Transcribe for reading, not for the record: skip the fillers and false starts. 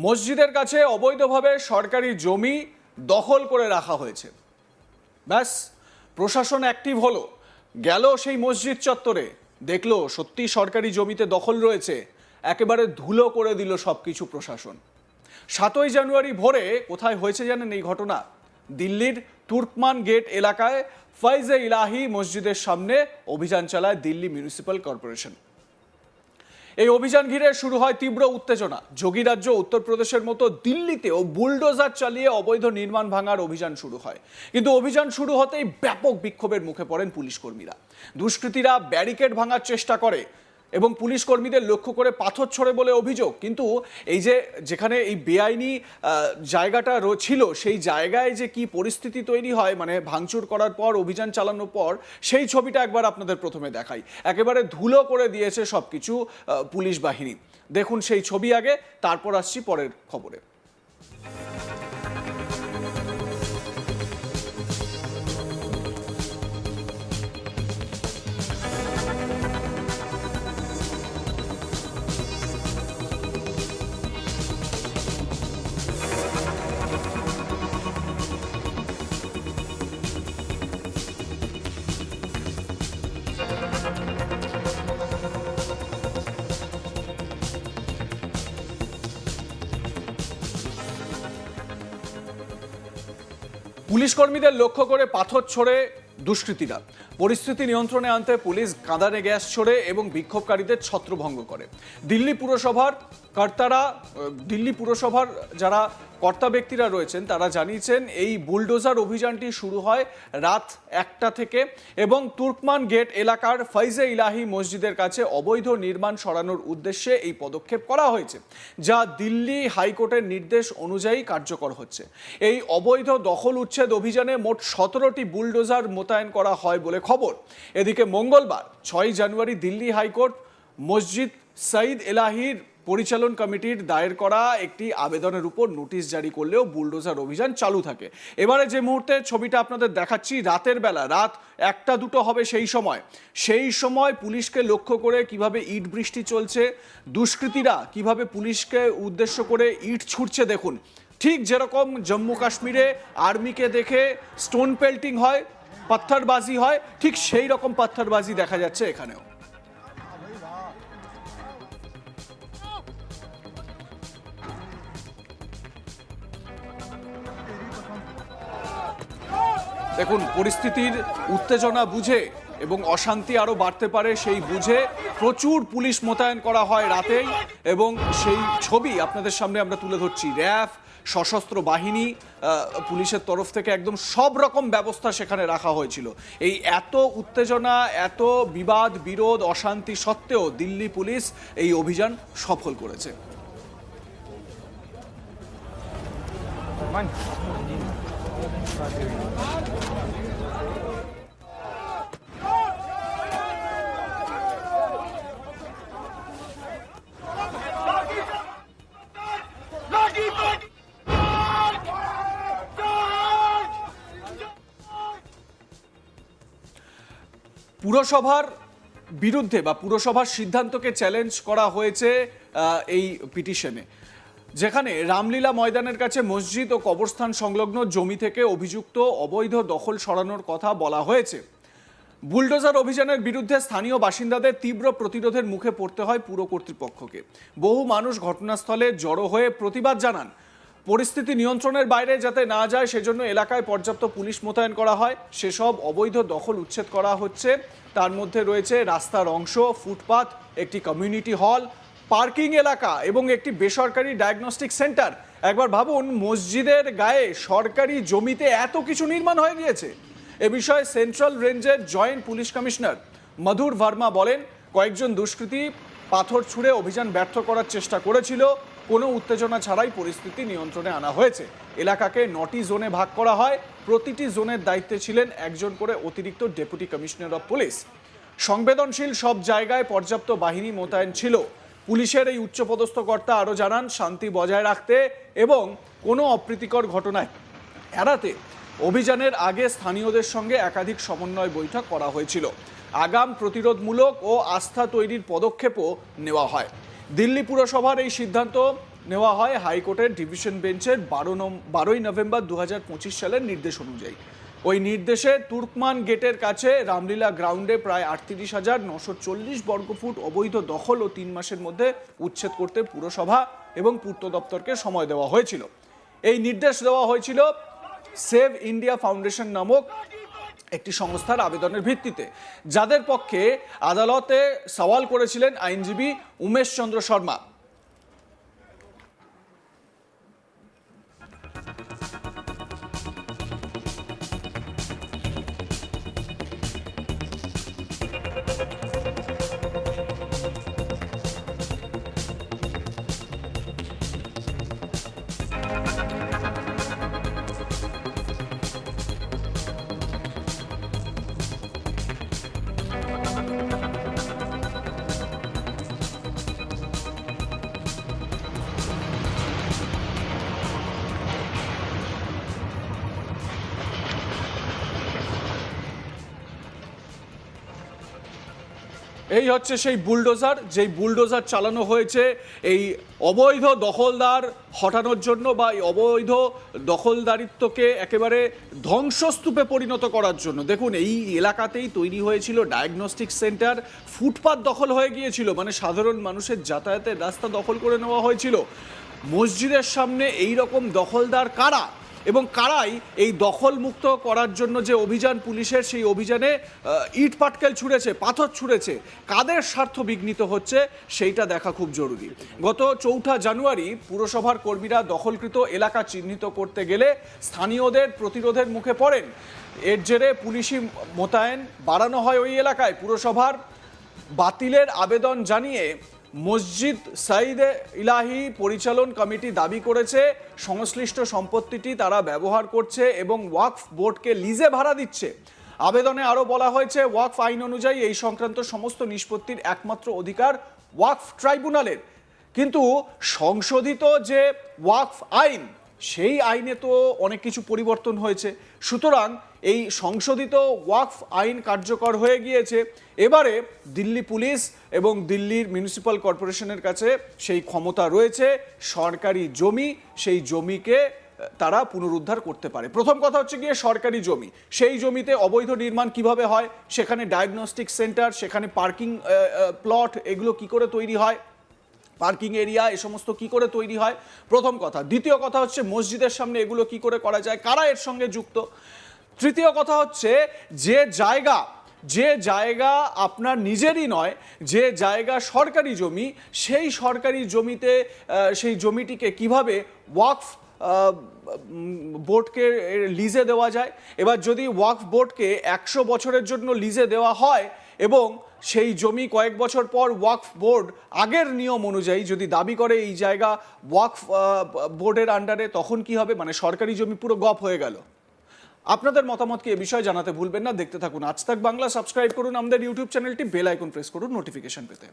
মসজিদের কাছে অবৈধভাবে সরকারি জমি দখল করে রাখা হয়েছে। ব্যাস, প্রশাসন অ্যাক্টিভ হলো, গেল সেই মসজিদ চত্বরে, দেখলো সত্যি সরকারি জমিতে দখল রয়েছে, একেবারে ধুলো করে দিল সবকিছু প্রশাসন। 7ই জানুয়ারি ভোরে কোথায় হয়েছে জানেন এই ঘটনা? দিল্লির তুর্কমান গেট এলাকায় ফয়জে ইলাহি মসজিদের সামনে অভিযান চালায় দিল্লি মিউনিসিপ্যাল কর্পোরেশন। এই অভিযান ঘিরে শুরু হয় তীব্র উত্তেজনা। যোগী রাজ্য উত্তরপ্রদেশের মতো দিল্লিতেও বুলডোজার চালিয়ে অবৈধ নির্মাণ ভাঙার অভিযান শুরু হয়, কিন্তু অভিযান শুরু হতেই ব্যাপক বিক্ষোভের মুখে পড়েন পুলিশ কর্মীরা। দুষ্কৃতীরা ব্যারিকেড ভাঙার চেষ্টা করে এবং পুলিশ কর্মীদের লক্ষ্য করে পাথর ছোড়ে বলে অভিযোগ। কিন্তু এই যেখানে এই বেআইনি জায়গাটা ছিল, সেই জায়গায় যে কি পরিস্থিতি তৈরি হয়, মানে ভাঙচুর করার পর, অভিযান চালানোর পর, সেই ছবিটা একবার আপনাদের প্রথমে দেখাই। একেবারে ধুলো করে দিয়েছে সবকিছু পুলিশ বাহিনী। দেখুন সেই ছবি আগে, তারপর আসছি পরের খবরে। পুলিশ কর্মীদের লক্ষ্য করে পাথর ছোড়ে দুষ্কৃতীরা। পরিস্থিতি নিয়ন্ত্রণে আনতে পুলিশ কাঁদানে গ্যাস ছোড়ে এবং বিক্ষোভকারীদের ছত্রভঙ্গ করে। দিল্লি পুরসভার যারা কর্তা ব্যক্তিরা রয়েছেন তারা জানিয়েছেন এই বুলডোজার অভিযানটি শুরু হয় রাত 1টা থেকে এবং তুর্কমান গেট এলাকার ফয়জে ইলাহি মসজিদের কাছে অবৈধ নির্মাণ সরানোর উদ্দেশ্যে এই পদক্ষেপ করা হয়েছে, যা দিল্লি হাইকোর্টের নির্দেশ অনুযায়ী কার্যকর হচ্ছে। এই অবৈধ দখল উচ্ছেদ অভিযানে মোট 17টি বুলডোজার মোতায়েন করা হয় বলে খবর। এদিকে মঙ্গলবার 6 জানুয়ারি দিল্লি হাইকোর্ট মসজিদ সঈদ এলাহির পরিচালন কমিটির দায়ের করা একটি আবেদনের উপর নোটিশ জারি করলেও বুলডোজার অভিযান চালু থাকে। এবারে যে মুহূর্তে ছবিটা আপনাদের দেখাচ্ছি, রাতের বেলা, রাত 1টা-2টো হবে সেই সময় পুলিশকে লক্ষ্য করে কিভাবে ইট বৃষ্টি চলছে, দুষ্কৃতীরা কিভাবে পুলিশকে উদ্দেশ্য করে ইট ছুটছে দেখুন। ঠিক যেরকম জম্মু কাশ্মীরে আর্মিকে দেখে স্টোন পেল্টিং হয়, পাথরবাজি হয়, ঠিক সেই রকম পাথরবাজি দেখা যাচ্ছে এখানেও। দেখুন, পরিস্থিতির উত্তেজনা বুঝে এবং অশান্তি আরো বাড়তে পারে সেই বুঝে প্রচুর পুলিশ মোতায়েন করা হয় রাতেই, এবং সেই ছবি আপনাদের সামনে আমরা তুলে ধরছি। র্যাফ, সশস্ত্র বাহিনী, পুলিশের তরফ থেকে একদম সব রকম ব্যবস্থা সেখানে রাখা হয়েছিল। এই এত উত্তেজনা, এত বিবাদ বিরোধ, অশান্তি সত্ত্বেও দিল্লি পুলিশ এই অভিযান সফল করেছে। পুরসভার বিরুদ্ধে বা পুরসভার সিদ্ধান্তকে চ্যালেঞ্জ করা হয়েছে এই পিটিশনে, যেখানে রামলীলা ময়দানের কাছে মসজিদ ও কবরস্থান সংলগ্ন জমি থেকে অভিযুক্ত অবৈধ দখল সরানোর কথা বলা হয়েছে। বুলডোজার অভিযানের বিরুদ্ধে স্থানীয় বাসিন্দাদের তীব্র প্রতিরোধের মুখে পড়তে হয় পুর কর্তৃপক্ষকে। বহু মানুষ ঘটনাস্থলে জড়ো হয়ে প্রতিবাদ জানান। পরিস্থিতি নিয়ন্ত্রণের বাইরে যাতে না যায় সেজন্য এলাকায় পর্যাপ্ত পুলিশ মোতায়েন করা হয়। সেসব অবৈধ দখল উচ্ছেদ করা হচ্ছে। তার মধ্যে রয়েছে রাস্তার অংশ, ফুটপাত, একটি কমিউনিটি হল, পার্কিং এলাকা এবং একটি বেসরকারি ডায়াগনস্টিক সেন্টার। একবার ভাবুন, মসজিদের গায়ে সরকারি জমিতে এত কিছু নির্মাণ হয়ে গিয়েছে। এ বিষয়ে সেন্ট্রাল রেঞ্জের জয়েন্ট পুলিশ কমিশনার মধুর ভার্মা বলেন, কয়েকজন দুষ্কৃতী পাথর ছুঁড়ে অভিযান ব্যর্থ করার চেষ্টা করেছিল। কোনো উত্তেজনা ছাড়াই পরিস্থিতি নিয়ন্ত্রণে আনা হয়েছে। এলাকাকে 9টি জোনে ভাগ করা হয়। প্রতিটি জোনের দায়িত্বে ছিলেন একজন করে অতিরিক্ত ডেপুটি কমিশনার অফ পুলিশ। সংবেদনশীল সব জায়গায় পর্যাপ্ত বাহিনী মোতায়েন ছিল। পুলিশের এই উচ্চপদস্থ কর্তা আরও জানান, শান্তি বজায় রাখতে এবং কোনো অপ্রীতিকর ঘটনায় এড়াতে অভিযানের আগে স্থানীয়দের সঙ্গে একাধিক সমন্বয় বৈঠক করা হয়েছিল। আগাম প্রতিরোধমূলক ও আস্থা তৈরির পদক্ষেপও নেওয়া হয়। দিল্লি পুরসভার এই সিদ্ধান্ত নেওয়া হয় হাইকোর্টের ডিভিশন বেঞ্চের 12ই নভেম্বর 2025 সালের নির্দেশ অনুযায়ী। ওই নির্দেশে তুর্কমান গেটের কাছে রামলীলা গ্রাউন্ডে প্রায় 38,940 বর্গফুট অবৈধ দখল ও 3 মাসের মধ্যে উচ্ছেদ করতে পুরসভা এবং পূর্ত দপ্তরকে সময় দেওয়া হয়েছিল। এই নির্দেশ দেওয়া হয়েছিল সেভ ইন্ডিয়া ফাউন্ডেশন নামক একটি সংস্থার আবেদনের ভিত্তিতে, যাদের পক্ষে আদালতে সওয়াল করেছিলেন আইনজীবী উমেশ চন্দ্র শর্মা। এই হচ্ছে সেই বুলডোজার, যেই বুলডোজার চালানো হয়েছে এই অবৈধ দখলদার হটানোর জন্য বা এই অবৈধ দখলদারিত্বকে একেবারে ধ্বংসস্তূপে পরিণত করার জন্য। দেখুন, এই এলাকাতেই তৈরি হয়েছিল ডায়াগনস্টিক সেন্টার, ফুটপাত দখল হয়ে গিয়েছিল, মানে সাধারণ মানুষের যাতায়াতের রাস্তা দখল করে নেওয়া হয়েছিল। মসজিদের সামনে এই রকম দখলদার কারা এবং কারাই এই দখল মুক্ত করার জন্য যে অভিযান পুলিশের, সেই অভিযানে ইট পাটকেল ছুঁড়েছে, পাথর ছুঁড়েছে, কাদের স্বার্থ বিঘ্নিত হচ্ছে সেইটা দেখা খুব জরুরি। গত 4 জানুয়ারি পুরসভার কর্মীরা দখলকৃত এলাকা চিহ্নিত করতে গেলে স্থানীয়দের প্রতিরোধের মুখে পড়েন। এর জেরে পুলিশি মোতায়েন বাড়ানো হয় ওই এলাকায়। পুরসভার বাতিলের আবেদন জানিয়ে মসজিদ সাইদে ইলাহি পরিচালন কমিটি দাবি করেছে সংশ্লিষ্ট সম্পত্তিটি তারা ব্যবহার করছে এবং ওয়াকফ বোর্ডকে লিজে ভাড়া দিচ্ছে। আবেদনে আরও বলা হয়েছে, ওয়াকফ আইন অনুযায়ী এই সংক্রান্ত সমস্ত নিষ্পত্তির একমাত্র অধিকার ওয়াকফ ট্রাইব্যুনালের। কিন্তু সংশোধিত যে ওয়াকফ আইন, সেই আইনে তো অনেক কিছু পরিবর্তন হয়েছে। সুতরাং এই সংশোধিত ওয়াকফ আইন কার্যকর হয়ে গিয়েছে। এবারে দিল্লি পুলিশ এবং দিল্লির মিউনিসিপ্যাল কর্পোরেশনের কাছে সেই ক্ষমতা রয়েছে, সরকারি জমি, সেই জমিকে তারা পুনরুদ্ধার করতে পারে। প্রথম কথা হচ্ছে গিয়ে সরকারি জমি, সেই জমিতে অবৈধ নির্মাণ কিভাবে হয়, সেখানে ডায়াগনস্টিক সেন্টার, সেখানে পার্কিং প্লট, এগুলো কি করে তৈরি হয়, পার্কিং এরিয়া, এ সমস্ত কি করে তৈরি হয়, প্রথম কথা। দ্বিতীয় কথা হচ্ছে মসজিদের সামনে এগুলো কি করে করা যায়, কারা এর সঙ্গে যুক্ত। তৃতীয় কথা হচ্ছে যে জায়গা আপনার নিজেরই নয়, যে জায়গা সরকারি জমি, সেই সরকারি জমিতে সেই জমিটিকে কিভাবে ওয়াকফ বোর্ডকে লিজে দেওয়া যায়। এবার যদি ওয়াকফ বোর্ডকে 100 বছরের জন্য লিজে দেওয়া হয় এবং সেই জমি কয়েক বছর পর ওয়াকফ বোর্ড আগের নিয়ম অনুযায়ী যদি দাবি করে এই জায়গা ওয়াকফ বোর্ডের আন্ডারে, তখন কি হবে? মানে সরকারি জমি পুরো গপ হয়ে গেল। আপনাদের মতামতকে এ বিষয়ে জানাতে ভুলবেন না। দেখতে থাকুন আজ তাক বাংলা, সাবস্ক্রাইব করুন আমাদের ইউটিউব চ্যানেলটি, বেল আইকন প্রেস করুন নোটিফিকেশন পেতে।